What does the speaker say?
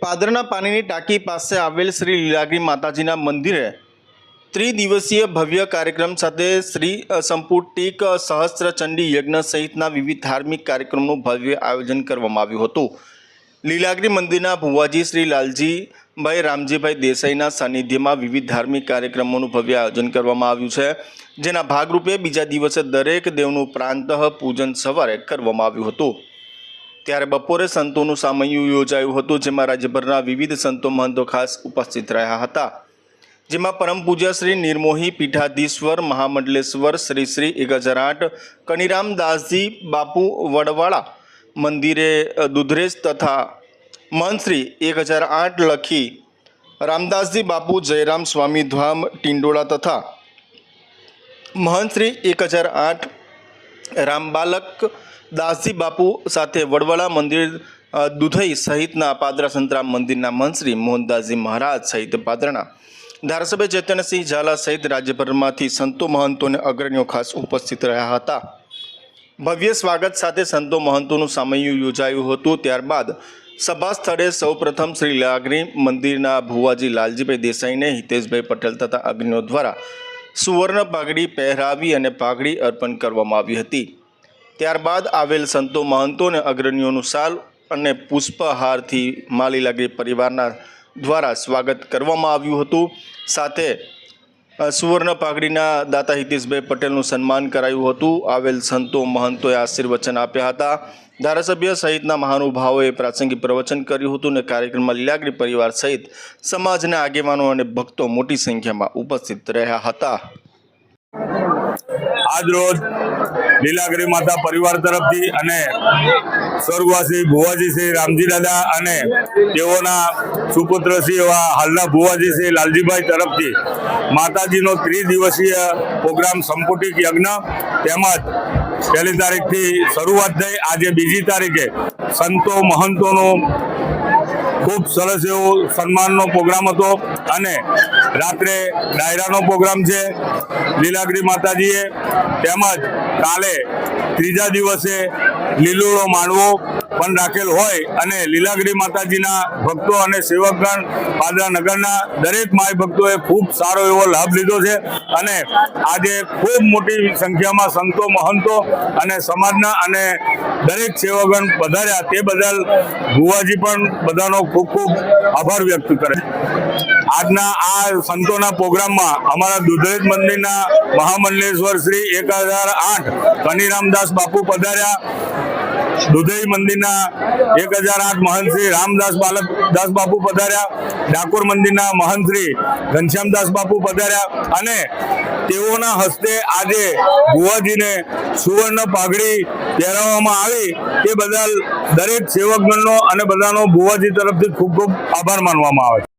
પાદરના પાણીની ટાંકી પાસે આવેલ શ્રી લીલાગી માતાજીના મંદિરે ત્રિદિવસીય ભવ્ય કાર્યક્રમ સાથે શ્રી સંપુટિક સહસ્ત્ર ચંડી યજ્ઞ સહિતના વિવિધ ધાર્મિક કાર્યક્રમોનું ભવ્ય આયોજન કરવામાં આવ્યું હતું। લીલાગી મંદિરના ભુવાજી શ્રી લાલજીભાઈ રામજીભાઈ દેસાઈના સાનિધ્યમાં વિવિધ ધાર્મિક કાર્યક્રમોનું ભવ્ય આયોજન કરવામાં આવ્યું છે, જેના ભાગરૂપે બીજા દિવસે દરેક દેવનું પ્રાંતઃ પૂજન સવારે કરવામાં આવ્યું હતું। ત્યારે બપોરે સંતોનું સામૈયું યોજાયું હતું, જેમાં રાજ્યભરના વિવિધ સંતો મહંતો ખાસ ઉપસ્થિત રહ્યા હતા। જેમાં પરમ પૂજ્ય શ્રી નિર્મોહી પીઠાધીશ્વર મહામંડલેશ્વર શ્રી શ્રી 1008 કનીરામદાસજી બાપુ વડવાળા મંદિરે દુધરેજ તથા મહંત શ્રી 1008 લખી રામદાસજી બાપુ જયરામ સ્વામી ધામ ટિંડોળા તથા મહંત શ્રી 1008 રામબાલક દાસજી બાપુ સાથે વડવાળા મંદિર દુધઈ સહિતના પાદરા સંતરામ મંદિરના મહંત શ્રી મોહનદાસજી મહારાજ સહિત પાદરાના ધારાસભ્ય ચેતનસિંહ ઝાલા સહિત રાજ્યભરમાંથી સંતો મહંતો અને અગ્રણીઓ ખાસ ઉપસ્થિત રહ્યા હતા। ભવ્ય સ્વાગત સાથે સંતો મહંતોનું સામૈયું યોજાયું હતું। ત્યારબાદ સભા સ્થળે સૌપ્રથમ શ્રી લીલાગી મંદિરના ભુવાજી લાલજીભાઈ દેસાઈને હિતેશભાઈ પટેલ તથા અગ્રણીઓ દ્વારા સુવર્ણ પાઘડી પહેરાવી અને પાઘડી અર્પણ કરવામાં આવી હતી। ત્યારબાદ આવેલ સંતો મહંતો અને અગ્રણીઓનું શાલ અને પુષ્પહારથી મા લીલાગી પરિવારના દ્વારા સ્વાગત કરવામાં આવ્યું હતું। સાથે સુવર્ણ પાઘડીના દાતા હિતેશભાઈ પટેલનું સન્માન કરાયું હતું। આવેલ સંતો મહંતોએ આશીર્વચન આપ્યા હતા। ધારાસભ્ય સહિતના મહાનુભાવોએ પ્રાસંગિક પ્રવચન કર્યું હતું અને કાર્યક્રમમાં લીલાગી પરિવાર સહિત સમાજના આગેવાનો અને ભક્તો મોટી સંખ્યામાં ઉપસ્થિત રહ્યા હતા। આજ રોજ લીલાગી માતા પરિવાર તરફથી અને સ્વર્ગવાસી ભુવાજી શ્રી રામજી દાદા અને તેઓના સુપુત્ર શ્રી એવા હાલના ભુવાજી શ્રી લાલજીભાઈ તરફથી માતાજીનો ત્રિદિવસીય પ્રોગ્રામ સંપુટિક યજ્ઞ તેમજ 1 તારીખથી શરૂઆત થઈ આજે 2 તારીખે સંતો મહંતોનો ખૂબ સરસ એવો સન્માનનો પ્રોગ્રામ હતો અને રાત્રે ડાયરાનો પ્રોગ્રામ છે લીલાગી માતાજીએ। તેમજ કાલે ત્રીજા દિવસે લીલુડો માંડવો પણ રાખેલ હોય અને લીલાગી માતાજીના ભક્તો અને સેવકગણ પાદરા નગરના દરેક માય ભક્તોએ ખૂબ સારો એવો લાભ લીધો છે અને આજે ખૂબ મોટી સંખ્યામાં સંતો મહંતો અને સમાજના અને દરેક સેવકગણ પધાર્યા, તે બદલ ભુવાજી પણ બધાનો ખૂબ ખૂબ આભાર વ્યક્ત કરે। આજના આ સંતોના પ્રોગ્રામમાં અમારા દુધરેજ મંદિરના મહામંડલેશ્વર શ્રી 1008 કનીરામદાસ બાપુ પધાર્યા, દુધઈ મંદિરના 1008 મહંત શ્રી રામદાસ બાલકદાસ બાપુ પધાર્યા, ડાકોર મંદિરના મહંત શ્રી ઘનશ્યામદાસ બાપુ પધાર્યા અને તેઓના હસ્તે આજે ભુવાજીને સુવર્ણ પાઘડી પહેરાવવામાં આવી, તે બદલ દરેક સેવકગણનો અને બધાનો ભુવાજી તરફથી ખૂબ ખૂબ આભાર માનવામાં આવે છે।